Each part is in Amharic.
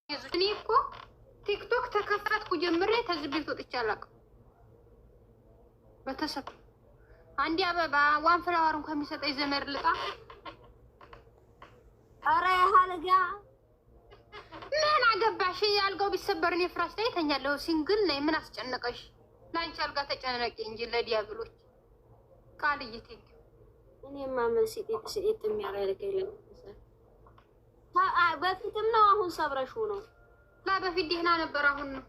እኔ እኮ ቲክቶክ ተከፈትኩ ጀምሬ ተዝቤት ወጥቻለሁ። በተሰብ አንዲ አበባ ዋን ፍላወር እንኳን የሚሰጠኝ ዘመር ልጣ አረ ያሃለጋ ምን አገባሽ? አልጋው ቢሰበር እኔ ፍራሽ ላይ ተኛለሁ። ሲንግል ነኝ። ምን አስጨነቀሽ? ላንቺ አልጋ ተጨነቂ እንጂ ለዲያብሎች ቃል እየተኝ እኔማ ምን ሲጤት የሚያረጋግልኝ በፊትም ነው አሁን ሰብረሹ ነው። ላ በፊት ደህና ነበር አሁን ነው።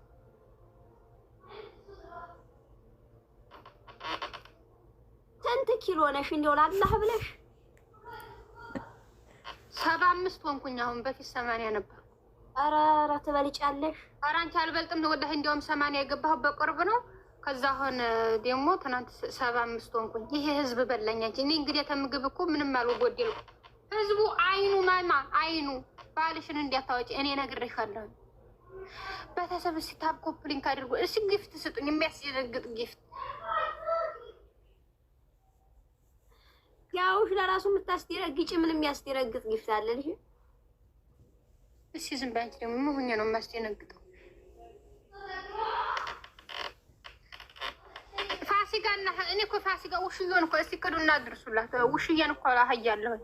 ስንት ኪሎ ነሽ እንደው ለአላህ ብለሽ? 75 ሆንኩኝ አሁን። በፊት 80 ነበር። ኧረ ትበልጫለሽ። ኧረ አንቺ አልበልጥም ወላሂ። እንደውም 80 የገባሁ በቅርብ ነው። ከዛ አሁን ደግሞ ትናንት 75 ሆንኩኝ። ይሄ ህዝብ በላኝ እንጂ እኔ እንግዲህ ተምግብ እኮ ምንም አልጎደልኩም። ህዝቡ አይኑ ማማ አይኑ ባልሽን እንዲያታወጪ እኔ ነግሬሻለሁ። በተሰብ ሲታብ ኮፕሊንግ አድርጎ እሺ ጊፍት ስጡኝ። የሚያስደነግጥ ጊፍት ያውሽ ለራሱ የምታስደነግጪ ምን የሚያስደነግጥ ጊፍት አለልሽ? እሺ ዝም በይ አንቺ ደግሞ ምን ሆኜ ነው የማስደነግጠው? ፋሲካና እኔ እኮ ፋሲካ ውሽዬን እኮ እስቲ ቅዱና አድርሱላት። ውሽዬን እኮ አህያለሁ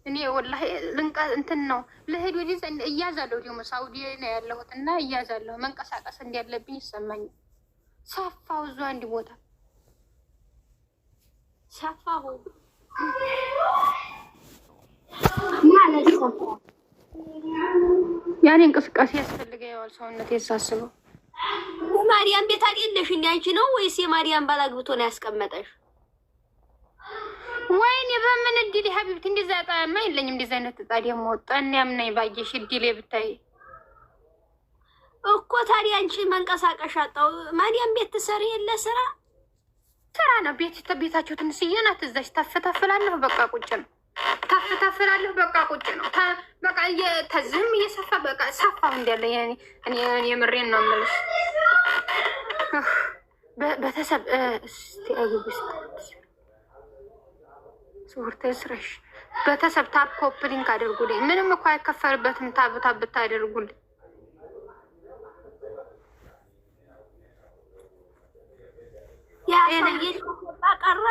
እኔ ወላሂ ልንቃ እንትን ነው ለሄድ ወዲህ እያዛለሁ። ደግሞ ሳውዲ ነው ያለሁት እና እያዛለሁ። መንቀሳቀስ እንዲያለብኝ ይሰማኛል። ሰፋው እዛ አንድ ቦታ ሰፋው ማለት ሰፋው ያኔ እንቅስቃሴ ያስፈልገዋል ሰውነት ያሳስበው። ማርያም ቤት አይደለሽ እንዴ አንቺ ነው ወይስ የማርያም ባላግብቶ ነው ያስቀመጠሽ? ወይኔ በምን እድል ሀቢብት እንደዛ ጣማ የለኝም። እንደዛ አይነት ጣ ደግሞ ጠንያም ነኝ ባየሽ እድሌ ብታይ እኮ ታዲያ አንቺ መንቀሳቀሻ አጣው። ማርያም ቤት ትሰሪ የለ ስራ ነው። ቤታቸው ትንሽዬ ናት። እዛች ታፈታፍላለሁ በቃ ቁጭ ነው። ታፈታፍላለሁ በቃ ቁጭ ነው። በቃ ተዝም እየሰፋ በቃ ሰፋው እንዳለ እኔ የምሬን ነው የምልሽ። በተሰብ እስቲ አይጉስ ሱርተ ስረሽ በተሰብ ታፕ ኮፕሊንግ አድርጉልኝ። ምንም እኮ አይከፈልበትም። ታብታ ብታደርጉልኝ ያ ሰውዬ ቀረ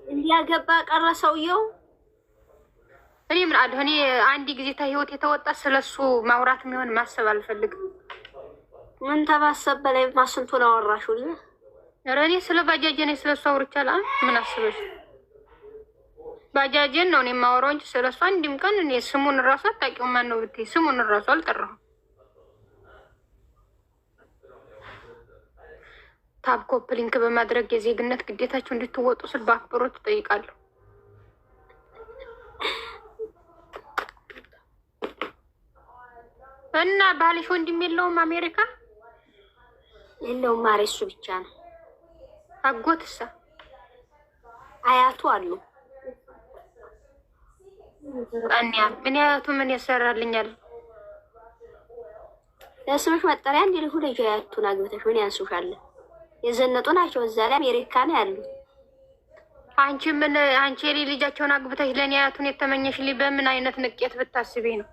እንዲያገባ ቀረ ሰውየው። እኔ ምን አለ እኔ አንድ ጊዜ ህይወት የተወጣ ስለሱ ማውራት የሚሆን ማሰብ አልፈልግም። ምን ተባሰብ በላይ ማስንቱን አወራሽልኝ? እኔ ስለ ባጃጅ ነኝ ስለሱ አውርቻለሁ። ምን አስበሽ? ባጃጅን ነው እኔ የማወራው እንጂ ስለሱ አንድም ቀን እኔ ስሙን ራሱ አታውቂውም። ማን ነው ብትይ ስሙን ራሱ አልጠራሁም። ታብ ኮፕሊንክ በማድረግ የዜግነት ግዴታችሁ እንድትወጡ ስል በአክብሮት እጠይቃለሁ። እና ባልሽ ወንድም የለውም? አሜሪካ የለውም። ማሬ እሱ ብቻ ነው። አጎትሳ? አያቱ አሉ። አንያ ምን አያቱ ምን ያሰራልኛል? ለስምሽ መጠሪያ እንዴ ልሁ ልጅ አያቱን አግብተሽ ምን ያንሱሻል? የዘነጡ ናቸው። እዛ ላይ አሜሪካ ነው ያሉት። አንቺ ምን አንቺ ልጃቸውን አግብተሽ ለኔ አያቱን የተመኘሽልኝ በምን አይነት ንቄት ብታስቢ ነው?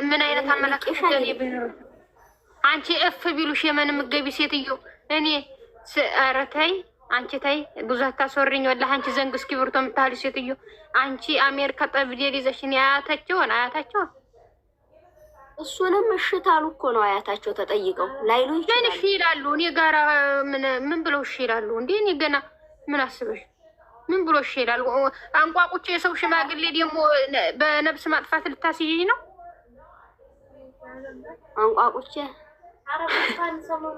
ምን አይነት አመላክሽ ነው? አንቺ እፍ ቢሉሽ የምን ምገቢ ሴትዮ እኔ ኧረ ተይ አንቺ ተይ ብዙ አታስወሪኝ ወላሂ። አንቺ ዘንግ እስክሪብቶ የምታህል ሴትዮ አንቺ አሜሪካ ጠብዴል ይዘሽኝ አያታቸውን እሱንም እሽት አሉ እኮ ነው አያታቸው ተጠይቀው ላይሉ ይችላል። ምን እሺ ይላሉ? እኔ ጋራ ምን ብለው እሺ ይላሉ እንዴ? እኔ ገና ምን አስበሽ ምን ብሎ እሺ ይላሉ? አንቋቁቼ የሰው ሽማግሌ ደግሞ በነብስ ማጥፋት ልታስይኝ ነው? አንቋቁቼ አረብታን ሰሞኑ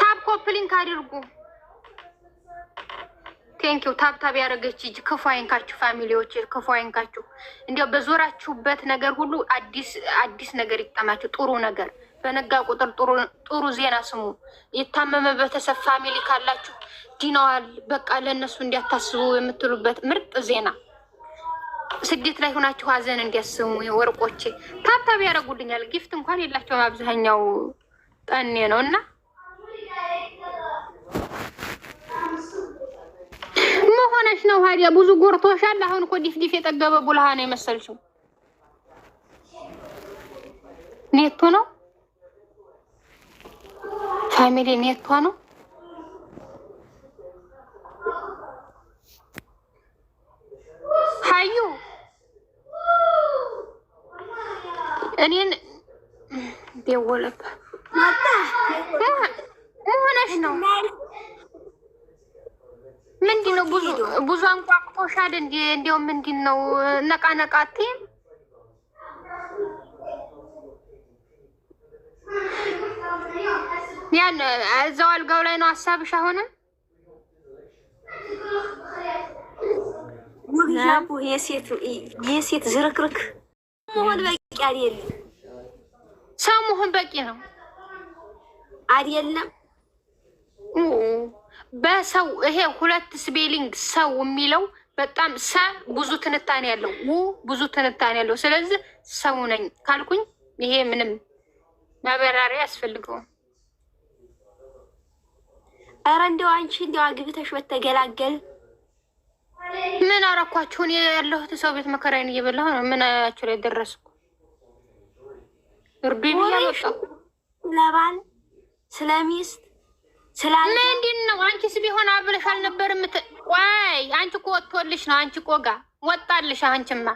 ታብ ኮፕሊንግ አድርጉ። ቴንኪው ታብታብ ያደረገች እጅ ክፉ አይንካችሁ። ፋሚሊዎች ክፉ አይንካችሁ። እንዲያው በዞራችሁበት ነገር ሁሉ አዲስ ነገር ይጠማችሁ። ጥሩ ነገር በነጋ ቁጥር ጥሩ ዜና ስሙ። የታመመ ቤተሰብ ፋሚሊ ካላችሁ ዲናዋል በቃ ለእነሱ እንዲያታስቡ የምትሉበት ምርጥ ዜና። ስደት ላይ ሆናችሁ ሀዘን እንዲያስሙ ወርቆቼ ታብታብ ያደርጉልኛል። ጊፍት እንኳን የላቸውም አብዛኛው ጠኔ ነው እና ነው ታዲያ? ብዙ ጎርቶሻል። አሁን እኮ ዲፍዲፍ የጠገበ ቡልሃ ነው የመሰልሽው። ኔቶ ነው ፋሚሊ፣ ኔቶ ነው። ሀዩ እኔን ደወለበት ሆነሽ ነው? ምንድን ነው? ብዙ አንቋቅቶሻል እንዴ? እንዲያው ምንድን ነው? ነቃ ነቃቴ ያን እዛው አልጋው ላይ ነው ሀሳብሽ አሁንም? ወግያቡ የሴት ዝርክርክ መሆን በቂ አይደለም። ሰው መሆን በቂ ነው አይደለም። በሰው ይሄ ሁለት ስፔሊንግ ሰው የሚለው በጣም ብዙ ትንታኔ ያለው ብዙ ትንታኔ ያለው። ስለዚህ ሰው ነኝ ካልኩኝ ይሄ ምንም ማብራሪያ ያስፈልገውም። ኧረ እንደው አንቺ እንደው አግብተሽ በተገላገል። ምን አረኳችሁ? እኔ ያለሁት ሰው ቤት መከራዬን እየበላሁ ነው። ምን አያችሁ ላይ ደረስኩ? እርዱኝ ብያለሁ። ስለባል ስለሚስት ምንድን ነው? አንቺስ ቢሆን አብለሽ አልነበርም? ቆይ አንቺ እኮ ወጥቶልሽ ነው። አንቺ ቆጋ ወጣልሽ አንቺማ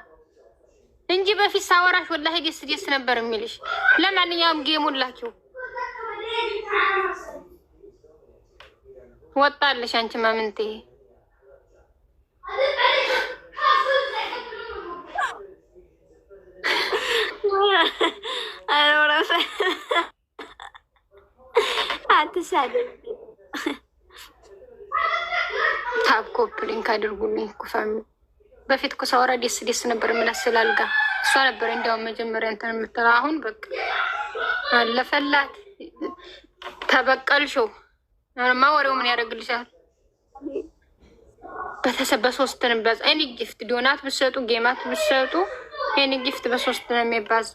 እንጂ በፊት ሳወራሽ ወላሂ ደስ ደስ ነበር የሚልሽ። ለማንኛውም ጌሙን ላኪው ወጣልሽ አንቺማ ምንቴ አረረፈ አትሳደብ። ታብ ኮፕሊንግ አድርጉልኝ እኮ ፋሚሊ። በፊት እኮ ሳወራ ደስ ደስ ነበር የምላስል አልጋ እሷ ነበር እንዲያውም መጀመሪያ እንትን የምትለው። አሁን በቃ አለፈላት። ተበቀልሽው። አሁንማ ወሬው ምን ያደርግልሻል? በተሰበ ሶስት ነው የሚባዛ። ኤኒ ጊፍት ዶናት ብትሰጡ ጌማት ብትሰጡ ኤኒ ጊፍት በሶስት ነው የሚባዛ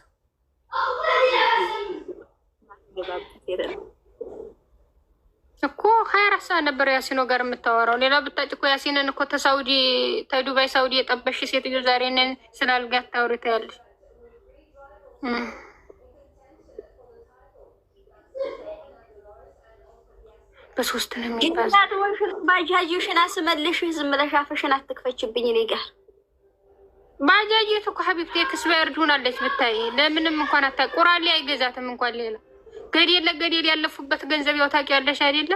እኮ 24 ሰዓት ነበር ያሲኖ ጋር የምታወራው። ሌላ ብታጭ እኮ ያሲንን እኮ ተሳውዲ ተዱባይ ሳውዲ የጠበሽ ሴትዮ ዛሬ ነን ስላልጋት ታውሪታለሽ። በሶስት ነው የሚባዛ። ባጃጅሽን አስመልሽ። ዝም ብለሽ አፍሽን አትክፈችብኝ። እኔ ጋር ባጃጅቱ እኮ ሀቢብቴ ኤክስፓየርድ ሆናለች ብታይ። ለምንም እንኳን ቁራሌ አይገዛትም እንኳን ሌላ ገዴል ለገዴል ያለፉበት ገንዘብ ያው ታውቂያለሽ አይደለ?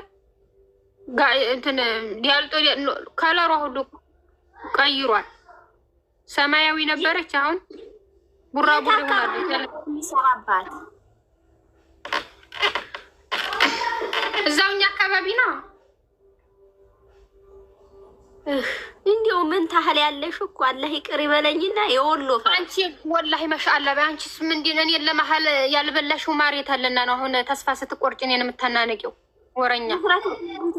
እንትን ዲያልጦ ከለሯ ሁሉ ቀይሯል። ሰማያዊ ነበረች አሁን ቡራቡሬ ሆናለች። የሚሰራባት እዛውኛ አካባቢ ነው። እንዲያው ምን ታህል ያለሽ እኮ አላህ ይቅር ይበለኝና የወሎ አንቺ ወላሂ ማሻአላ። በአንቺስ ምንድን እኔን ለመሀል ያልበላሽው ማሬት አለና ነው አሁን ተስፋ ስትቆርጭ እኔን የምታናነቂው ወረኛ።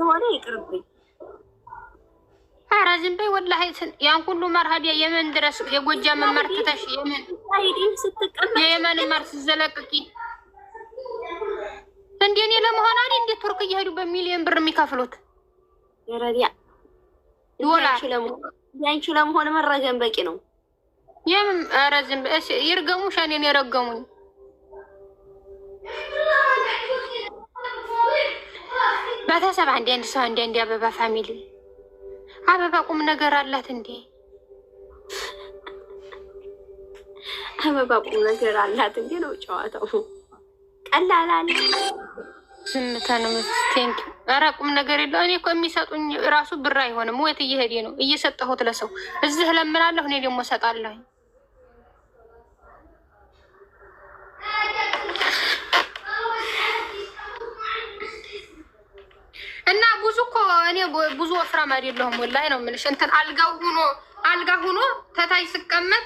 ሆነ ይቅርብኝ። ኧረ ዝም በይ ወላሂ። ያን ሁሉ ማርሃዲያ የመን ድረስ የጎጃም መርትተሽ የየመን ማርስ ዘለቅቂ እንዴ እኔ ለመሆን አይደል እንዴ ቱርክ እየሄዱ በሚሊዮን ብር የሚከፍሉት የረዲያ ያንቺ ለመሆን መረገም በቂ ነው። የምን ኧረ ዝም በይ ይርገሙሽ። እኔን የረገሙኝ ቤተሰብ አንድ ሰው አንድ አበባ ፋሚሊ አበባ ቁም ነገር አላት እንዴ? አበባ ቁም ነገር አላት እንዴ ነው ጨዋታው። ቀላል አለ ዝምታ ነው። ቴንክ ዩ። ኧረ ቁም ነገር የለው። እኔ እኮ የሚሰጡኝ ራሱ ብር አይሆንም። ወይት እየሄደ ነው እየሰጠሁት ለሰው እዚህ ለምናለሁ። እኔ ደግሞ እሰጣለሁ። እና ብዙ እኮ እኔ ብዙ ወፍራም አይደለሁም ወላሂ ነው የምልሽ። እንትን አልጋ ሁኖ ተታይ ስቀመጥ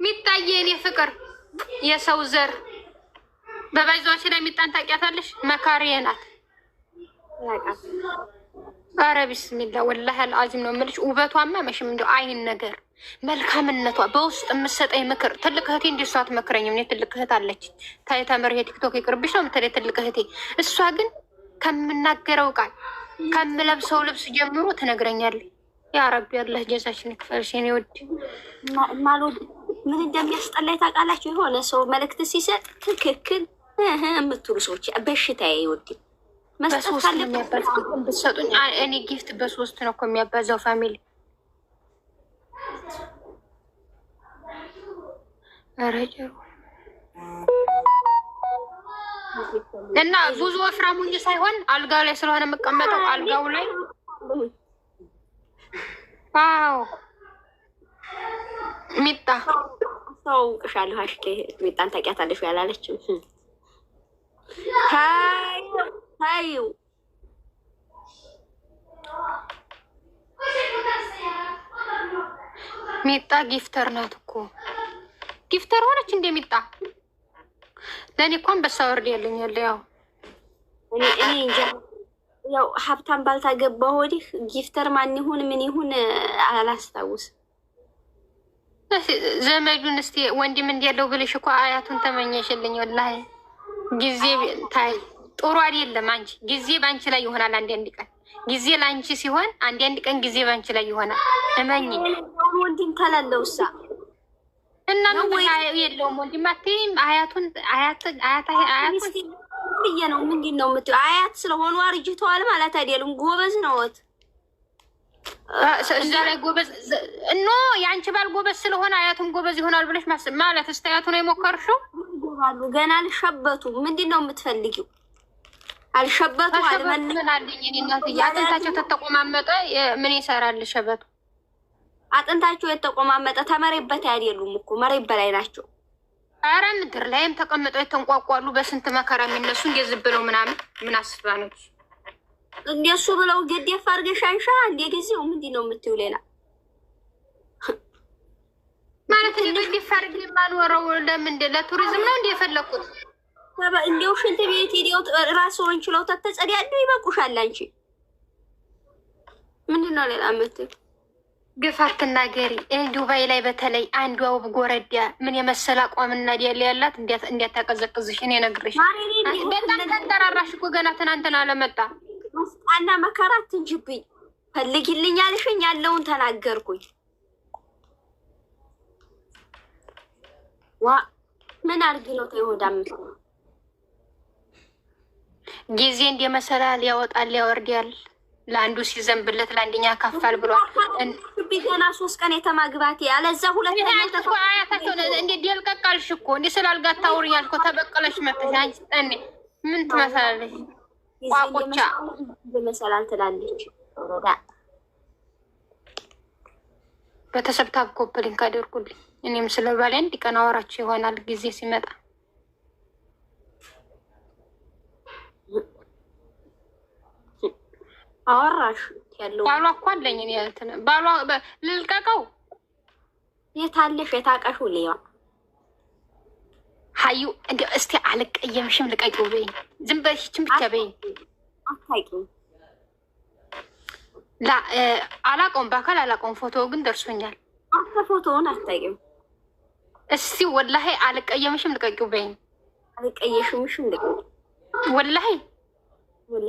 የሚታየ እኔ ፍቅር የሰው ዘር በባይዟች ላይ የሚጣን ታውቂያታለሽ? መካሪዬ ናት። ኧረ ቢስሚላ ወላሂ አልዓዚም ነው የምልሽ። ውበቷማ መሽም እንደው አይን ነገር መልካምነቷ በውስጥ የምትሰጠኝ ምክር። ትልቅ እህቴ እንደሷ አትመክረኝም። እኔ ትልቅ እህት አለች ታይተምር የቲክቶክ ይቅርብሽ ነው የምትለኝ ትልቅ እህቴ። እሷ ግን ከምናገረው ቃል ከምለብሰው ልብስ ጀምሮ ትነግረኛለች። ያ ረቢ አላህ ጀዛሽን ይክፈልሽ የኔ ውድ። ማልወድ ምን እንደሚያስጠላኝ ታውቃላችሁ? የሆነ ሰው መልእክት ሲሰጥ ትክክል የምትሉ ሰዎች በሽታዬ ይወድ መስጠት ካለበት ብትሰጡኝ። እኔ ጊፍት በ3 ነው እኮ የሚያባዛው ፋሚሊ። ረጀሩ እና ብዙ ወፍራሙ እንጂ ሳይሆን አልጋው ላይ ስለሆነ የምቀመጠው አልጋው ላይ። ዋው ሚጣ አስተዋውቅሻለሁ። አሽቄ ሚጣን ታውቂያታለሽ ያላለችም ታዩ ሚጣ ጊፍተር ናት እኮ። ጊፍተር ሆነች እንደ ሚጣ። ለእኔ እንኳን በሳ ወርድ ያለኛል። ያው እኔ እንጃ ያው ሀብታም ባልታገባ ወዲህ ጊፍተር ማን ይሁን ምን ይሁን አላስታውስም። ዘመዱን እስቲ ወንድም እንዲያለው ብልሽ እኮ አያቱን ተመኘሽልኝ። ወላሂ ጊዜ ታይ ጥሩ አይደለም። አንቺ ጊዜ ባንቺ ላይ ይሆናል። አንድ ቀን ጊዜ ላንቺ ሲሆን አንድ ቀን ጊዜ ባንቺ ላይ ይሆናል። እመኝ። ወንድም ተላለውሳ እና ምን የለውም ወንድም አትይም። አያቱን ብዬ ነው ምንድን ነው የምትይው? አያት ስለሆኑ አርጅተዋል ማለት አይደለም። ጎበዝ ነዎት እዛ ላይ ጎበዝ እኖ የአንቺ ባል ጎበዝ ስለሆነ አያቱም ጎበዝ ይሆናል ብለሽ ማስብ ማለት እስቲ አያቱ ነው የሞከርሽው? ገና አልሸበቱ። ምንድን ነው የምትፈልጊው? አልሸበቱ ምን አለኝ እኔ እናትዬ። አጥንታቸው ተተቆማመጠ ምን ይሰራል ሸበቱ? አጥንታቸው የተቆማመጠ ተመሬበት አይደሉም እኮ መሬት በላይ ናቸው። ኧረ ምድር ላይም ተቀምጠው የተንቋቋሉ በስንት መከራ የሚነሱ እንደዚህ ብለው ምናምን ምን አስባ ነው እንደሱ ብለው ገደፍ አድርገሽ አንሻ እንደ ጊዜው ምንድን ነው የምትይው? ሌላ ማለት እንደ ገደፍ አድርገሽ የማልወረው ለምን ለቱሪዝም ነው እንደ የፈለኩት? እንደው ሽንት ቤት ሄደው ራስዎን ችለው ተጸዳዱ ይበቁሻል። አንቺ ምንድን ነው ሌላ የምትይው? ግፍ አትናገሪ። ዱባይ ላይ በተለይ አንዷ ውብ ጎረዳ ምን የመሰለ አቋምና ዲያለ ያላት እንዲያታቀዘቅዝሽ እኔ ነግሬሽ። በጣም ተንጠራራሽ እኮ ገና ትናንትና ለመጣ መስጣና መከራ አትንጅብኝ። ፈልጊልኝ አልሽኝ ያለውን ተናገርኩኝ። ዋ ምን አድርጊ ነው ተይወዳም ጊዜ እንደ መሰላል ያወጣል ያወርዳል። ለአንዱ ሲዘንብለት ለአንደኛ ካፋል ብሏል። ገና 3 ቀን የተማግባት ያለዛ ሁለተኛ አያታቸው እንደ ዲልቀቃልሽ እኮ እንደ ስላልጋት ታውሪያል እኮ ተበቀለሽ መጥተሽ አንቺ ጠኔ ምን ትመስላለሽ? ቋቁቻ በመሰላል ትላለች። በተሰብ ታብ ኮፕሊንግ አድርጉልኝ። እኔም ስለ ባሌ አንድ ቀን አወራችሁ ይሆናል ጊዜ ሲመጣ። አወራሽ ያለው ባሏ እኮ አለኝ እኔ እንትን ባሏ ልልቀቀው የታለሽ የታቀሹ ሊያ ሀዩ እንደ እስቲ አልቀየምሽም ልቀቂው በይኝ። ዝም በልሽም ብቻ በይኝ። አታውቂም ላ አላውቀውም፣ በአካል አላውቀውም። ፎቶ ግን ደርሶኛል። አንተ ፎቶውን አታውቂም። እስቲ ወላሂ አልቀየምሽም ልቀቂው በይኝ። አልቀየሽምሽም ልቀቂው ወላሂ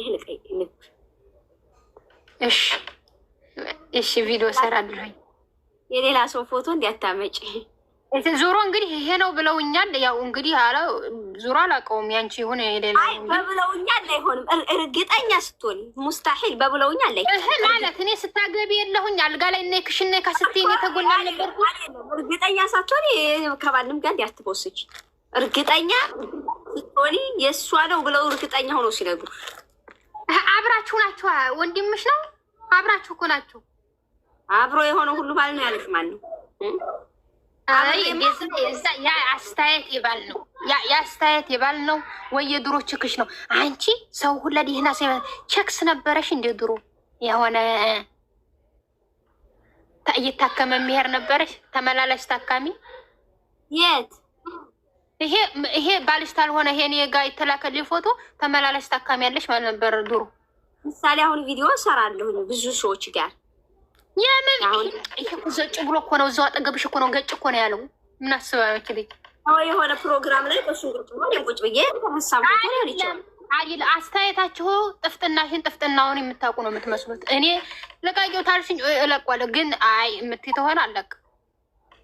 ልቀቂው። እሺ እሺ ቪዲዮ ሰራለሁኝ። የሌላ ሰው ፎቶ እንዲያታመጪ። ዙሮ እንግዲህ ይሄ ነው ብለውኛል። ያው እንግዲህ አላ ዙሮ አላውቀውም። ያንቺ ይሁን የሌላ በብለውኛል አይሆንም። እርግጠኛ ስትሆን ሙስታሂል በብለውኛል አይሆንም ማለት እኔ ስታገቢ የለሁኝ አልጋ ላይ እና ክሽኔ ከስትይኝ የተጎላ ነበርኩ። እርግጠኛ ሳትሆኒ ከባልም ጋር እንዲያትቦስች እርግጠኛ ስትሆኒ የእሷ ነው ብለው እርግጠኛ ሆኖ ሲነግሩ አብራችሁ ናችሁ። ወንድምሽ ነው አብራችሁ እኮ ናችሁ። አብሮ የሆነ ሁሉ ባል ነው ያለሽ ማን ነው? ያ አስተያየት የባል ነው። ያ አስተያየት የባል ነው ወይ የድሮ ችክሽ ነው? አንቺ ሰው ሁላ ዲህና ቸክስ ነበረሽ እንደ ድሮ የሆነ እየታከመ የሚሄድ ነበረሽ ተመላላሽ ታካሚ። የት ይሄ ባልሽ ታልሆነ ይሄ እኔ ጋር የተላከልኝ ፎቶ ተመላላሽ ታካሚ ያለሽ ማለት ነበር ድሮ። ምሳሌ አሁን ቪዲዮ እሰራለሁ ብዙ ሰዎች ጋር የምን ይሄ ዘጭ ብሎ እኮ ነው። እዛው አጠገብሽ እኮ ነው። ገጭ እኮ ነው ያለው። ምን አስባለች ልጅ? አዎ የሆነ ፕሮግራም ላይ በሱ ቁጭ ብዬ ተመሳም ፎቶ ሊሆን ይችላል። አይል አስተያየታችሁ ጥፍጥናውን የምታውቁ ነው የምትመስሉት። እኔ ለቃቂው ታልሽኝ እለቋለሁ፣ ግን አይ የምትይ ተሆነ አለቅ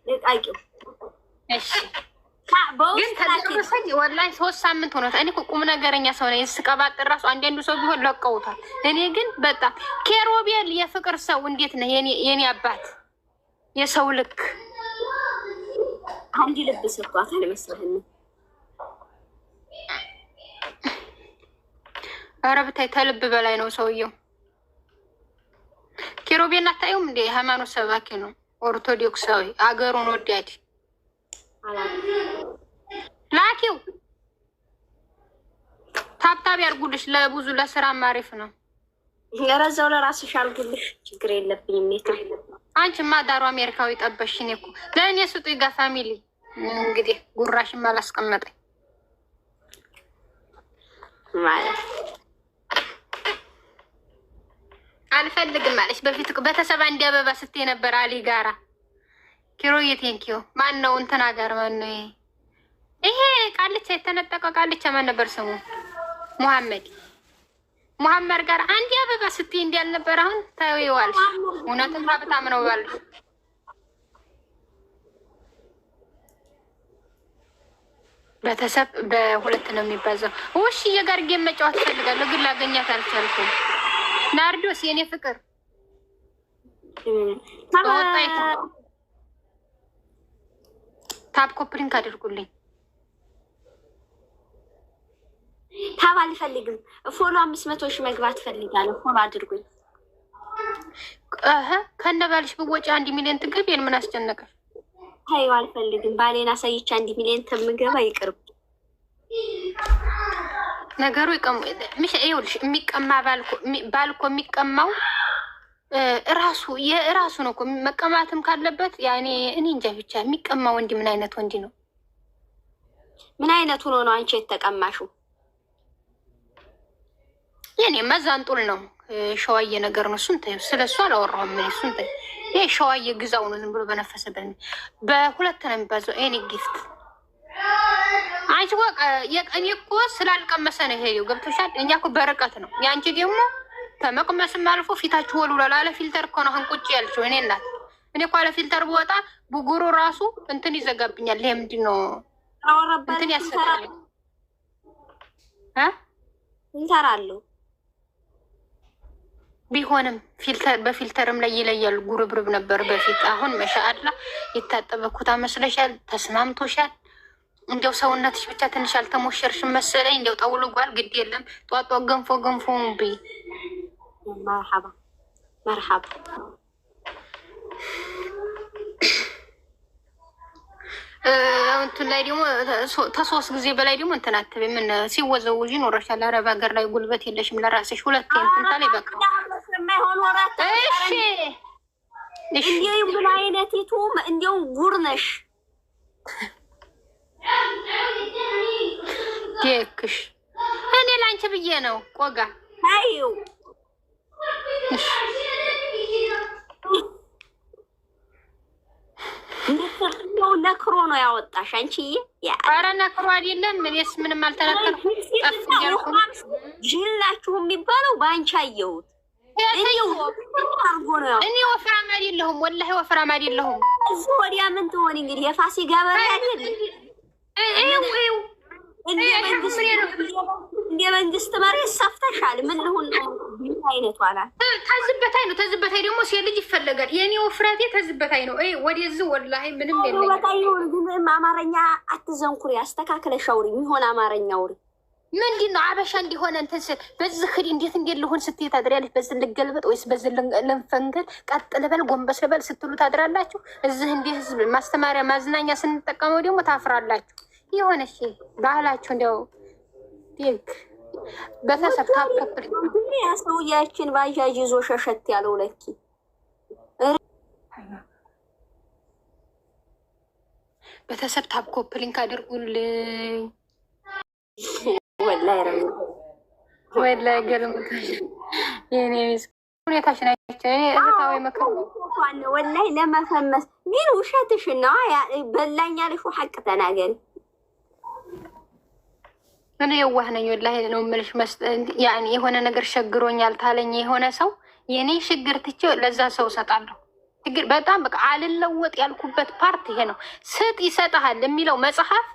ለቃቂው እሺ። ግን ተደረሰኝ ወላሂ 3 ሳምንት ሆኖታል። እኔ ቁም ነገረኛ ሰው ነኝ። ስቀባጥር ራሱ አንዳንዱ ሰው ቢሆን ለቀውታል። እኔ ግን በጣም ኬሮቤል የፍቅር ሰው እንዴት ነው የኔ አባት የሰው ልክ አንዲ ልብ ሰጥቷታል መሰለኝ። ኧረ ብታይ ተልብ በላይ ነው ሰውየው። ኬሮቤል አታዩም እንዴ? ሃይማኖት ሰባኪ ነው፣ ኦርቶዶክሳዊ፣ አገሩን ወዳድ። ላኪው ታብታብ ያርጉልሽ፣ ለብዙ ለስራ ማሪፍ ነው። የረዛው ለራስሽ አርጉልሽ፣ ችግር የለብኝም። አንቺማ ዳሩ አሜሪካዊ ጠበሽኝ እኮ። ለእኔ ስጡኝ ጋ ፋሚሊ። እንግዲህ ጉራሽም አላስቀመጠኝ ማለት አልፈልግም ማለሽ። በፊት ቤተሰብ አንድ አበባ ስትይ ነበር አሊ ጋራ። ኪሮዬ ቴንኪዮ። ማን ነው እንትና ጋር ማን ነው ይሄ ቃልቻ የተነጠቀ ቃልቻ ማን ነበር ስሙ? ሙሐመድ ጋር አንድ አበባ ስትይ እንዲ ያልነበር አሁን ታዩዋልሽ። እውነትም በጣም ነው ባል ቤተሰብ በሁለት ነው የሚባዛው። ውሽ የጋር ጌም መጫወት ፈልጋለሁ ግን ላገኛት አልቻልኩም። ናርዶስ የኔ ፍቅር ታፕ ኮፕሊንክ አድርጉልኝ። ታብ አልፈልግም። ፎሎ 500 ሺህ መግባት ፈልጋለሁ። ፎሎ አድርጉኝ። ከነባልሽ ብወጪ 1 ሚሊዮን ትገቢን ምን አስጨነቀሽ? ታዩ አልፈልግም። ባሌን አሳይቼ 1 ሚሊዮን ተምገባ ይቅርብ። ነገሩ ይኸውልሽ የሚቀማ ባልኮ የሚቀማው እራሱ ነው እኮ። መቀማትም ካለበት ያኔ እኔ እንጃ ብቻ። የሚቀማ ወንድ ምን አይነት ወንድ ነው? ምን አይነት ሆኖ ነው አንቺ የተቀማሽው? የኔ መዛንጡል ነው ሸዋዬ ነገር ነው። እሱን ተይው፣ ስለሱ አላወራሁም። እሱን ተይው። ይሄ ሸዋዬ ግዛው ነው ዝም ብሎ በነፈሰበት። በሁለት ነው የሚባዘው። ኤኒ ጊፍት አንቺ እኔ እኮ ስላልቀመሰ ነው ይሄው። ገብቶሻል? እኛ እኮ በርቀት ነው። የአንቺ ደግሞ ከመቅመስም አልፎ ፊታችሁ ወልውሏል። አለ ፊልተር እኮ ነው አሁን ቁጭ ያልሽው። እኔ እናት እኔ እኮ አለ ፊልተር ብወጣ ብጉሩ ራሱ እንትን ይዘጋብኛል። ይሄ ምንድን ነው እንትን ያሰጣል እንሰራለሁ። ቢሆንም ፊልተር በፊልተርም ላይ ይለያል። ጉርብርብ ነበር በፊት። አሁን መሻአላ የታጠበኩታ መስለሻል። ተስማምቶሻል። እንዲያው ሰውነትሽ ብቻ ትንሽ አልተሞሸርሽም መሰለኝ። እንዲያው ጠውልጓል። ግድ የለም ጧጧ ገንፎ ብይ። መርሐባ መርሐባ። እንትን ላይ ደግሞ ከ3 ጊዜ በላይ ደግሞ እንትን አትበይ። ምን ሲወዘውዥ ይኖረሻል። አረብ ሀገር ላይ ጉልበት የለሽም ለራስሽ። 2 እንትን ላይ በቃ እሺ። እንዲያው ምን አይነቲቱ እንዲያው ጉር ነሽ ዴክሽ። እኔ ላንቺ ብዬ ነው ቆጋ። አዩ ነክሮ ነው ያወጣሽ አንቺዬ። ኧረ ነክሮ አይደለም። እኔስ ምንም አልተነከርኩም። ጅላችሁ የሚባለው በአንቺ አየሁት። እኔ ወፍራም አይደለሁም፣ ወላሂ ወፍራም አይደለሁም። እዚህ ወዲያ ምን ትሆን እንግዲህ የፋሲካ በሬ አይደል? እንደ መንግስት መሬት ሰፍተሻል። ምን ልሁን ነው? ምን አይነቷ ናት? ተዝበታይ ነው። ተዝበታይ ደግሞ ሴት ልጅ ይፈለጋል። የኔ ወፍራቴ ተዝበታይ ነው። ወደዚህ ወላሂ ምንም የለኝም። ግን አማርኛ አትዘንኩሪ፣ አስተካክለሽ አውሪ። የሚሆን አማርኛ አውሪ። ምንድን ነው አበሻ እንዲሆነ እንትን ስል በዚህ ህድ እንዴት ልሁን ስትይ ታድሪያለሽ። በዚህ ልገልበጥ ወይስ በዚህ ልንፈንገል? ቀጥ ልበል ጎንበስ ልበል ስትሉ ታድራላችሁ። እዚህ እንዲህ ህዝብ ማስተማሪያ ማዝናኛ ስንጠቀመው ደግሞ ታፍራላችሁ። የሆነሽ ባህላችሁ እንዲያው ዲግ በተሰብ ታከፍል ሰውያችን ባጃጅ ይዞ ሸሸት ያለው ለኪ በተሰብ ታፕ ኮፕሊንክ አድርጉልኝ። ወላሂ ገርምታሽ የኔ ሚስ ሁኔታሽ ናቸው። እህታዊ መከራ ወላሂ ለመፈመስ ግን ውሸትሽ ነው። በላኝ ያለሽው ሐቅ ተናገሪ። እኔ የዋህ ነኝ ወላሂ ነው የምልሽ። ያኔ የሆነ ነገር ሸግሮኛል ታለኝ የሆነ ሰው የኔ ችግር ትቼ ለዛ ሰው እሰጣለሁ። ችግር በጣም በቃ አልለወጥ ያልኩበት ፓርት ይሄ ነው። ስጥ ይሰጥሃል የሚለው መጽሐፍ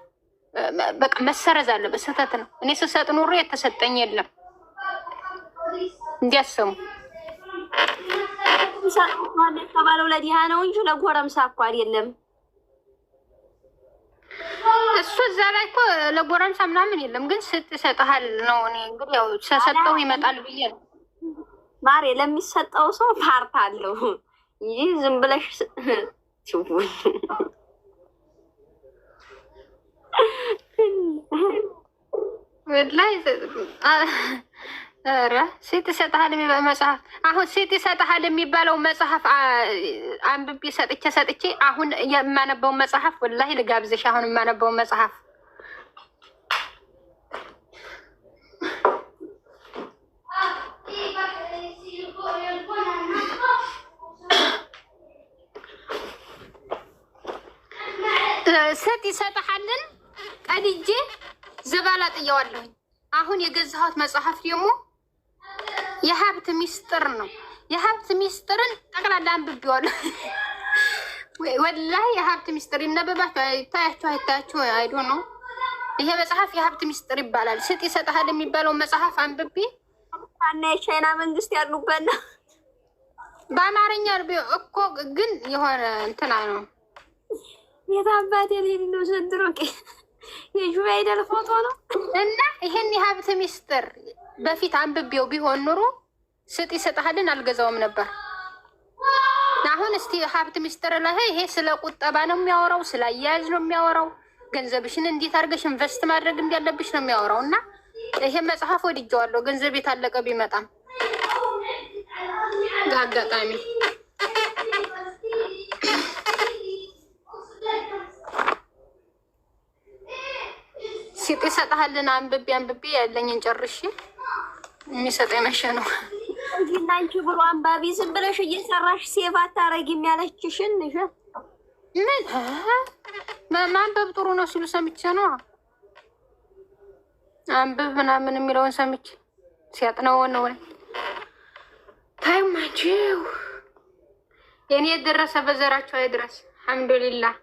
በቃ መሰረዝ አለበት። ስህተት ነው። እኔ ስሰጥ ኑሮ የተሰጠኝ የለም እንዲያሰሙ የተባለው ለዲሃ ነው እንጂ ለጎረምሳ እኮ አይደለም። እሱ እዛ ላይ እኮ ለጎረምሳ ምናምን የለም፣ ግን ስጥ ይሰጥሃል ነው። እኔ እንግዲህ ያው ተሰጠው ይመጣል ብዬ ነው ማሬ። ለሚሰጠው ሰው ፓርት አለው ይህ ዝም ብለሽ ሲውል ወላሂ ኧረ ሴት ይሰጥሃል የሚባለው መጽሐፍ አሁን ሴት ይሰጥሃል የሚባለው መጽሐፍ አንብቤ ሰጥቼ አሁን የማነበው መጽሐፍ ወላሂ ልጋብዝሽ። አሁን የማነበው መጽሐፍ ስጥ ይሰጥሃልን ቀድጄ ዘባላ ጥየዋለሁኝ። አሁን የገዛሁት መጽሐፍ ደግሞ የሀብት ሚስጥር ነው። የሀብት ሚስጥርን ጠቅላላ አንብቤዋለሁ። ወላሂ የሀብት ሚስጥር ይነበባችሁ አይታያችሁ አይዶ ነው። ይሄ መጽሐፍ የሀብት ሚስጥር ይባላል። ስጥ ይሰጥሃል የሚባለው መጽሐፍ አንብቤ እና የቻይና መንግስት ያሉበት ነው። በአማርኛ እኮ ግን የሆነ እንትና ነው የታባት የሌለው ዘንድሮ የጁባይደል ፎቶ ነው። እና ይሄን የሀብት ሚስጥር በፊት አንብቤው ቢሆን ኑሮ ስጥ ይሰጥሃልን አልገዛውም ነበር። አሁን እስቲ ሀብት ሚስጥር ላይ ይሄ ስለ ቁጠባ ነው የሚያወራው፣ ስለ አያያዝ ነው የሚያወራው፣ ገንዘብሽን እንዴት አድርገሽ ኢንቨስት ማድረግ እንዳለብሽ ነው የሚያወራው። እና ይሄ መጽሐፍ ወድጄዋለሁ። ገንዘብ የታለቀ ቢመጣም አጋጣሚ ስጥ ይሰጥሃልን አንብቤ ያለኝን ጨርሼ የሚሰጠኝ መቼ ነው? እና አንቺ ብሎ አንባቢ ዝም ብለሽ እየሰራሽ ሴቭ አታረጊም ያለችሽን ምን ማንበብ ጥሩ ነው ሲሉ ሰምቼ ነው። አንብብ ምናምን የሚለውን ሰምቼ ሲያጥነው ነው ታይማችሁ የኔ የደረሰ በዘራቸው አይድረስ። አልሐምዱሊላህ